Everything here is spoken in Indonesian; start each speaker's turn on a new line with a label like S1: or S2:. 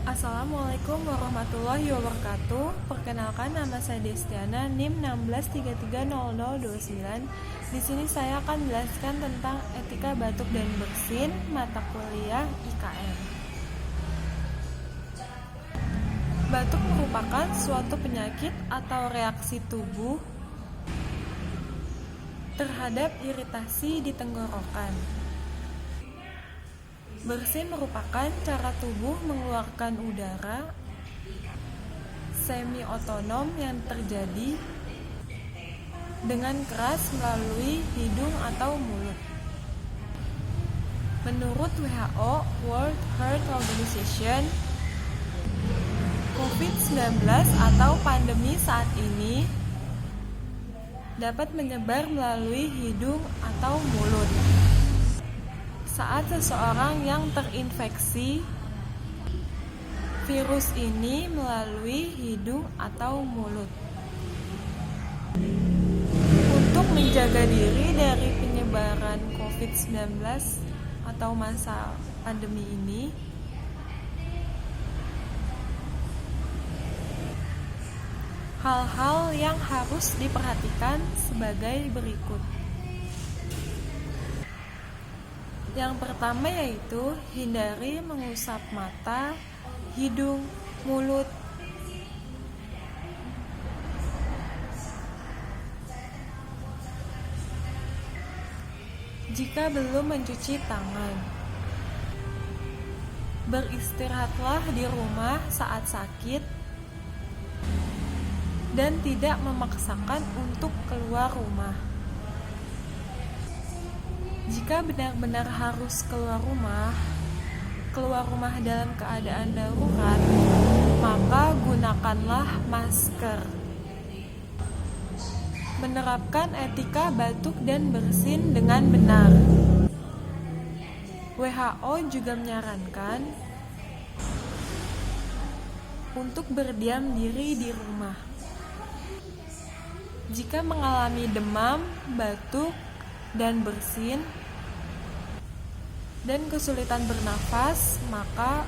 S1: Assalamualaikum warahmatullahi wabarakatuh. Perkenalkan, nama saya Destiana, NIM 16330029. Di sini saya akan menjelaskan tentang etika batuk dan bersin, mata kuliah IKN. Batuk merupakan suatu penyakit atau reaksi tubuh terhadap iritasi di tenggorokan. Bersin merupakan cara tubuh mengeluarkan udara semi-otonom yang terjadi dengan keras melalui hidung atau mulut. Menurut WHO, World Health Organization, COVID-19 atau pandemi saat ini dapat menyebar melalui hidung atau mulut. Saat seseorang yang terinfeksi virus ini melalui hidung atau mulut. Untuk menjaga diri dari penyebaran COVID-19 atau masa pandemi ini, hal-hal yang harus diperhatikan sebagai berikut. Yang pertama yaitu hindari mengusap mata, hidung, mulut. Jika belum mencuci tangan, beristirahatlah di rumah saat sakit dan tidak memaksakan untuk keluar rumah. Jika benar-benar harus keluar rumah dalam keadaan darurat, maka gunakanlah masker. Menerapkan etika batuk dan bersin dengan benar. WHO juga menyarankan untuk berdiam diri di rumah. Jika mengalami demam, batuk, dan bersin, dan kesulitan bernafas, maka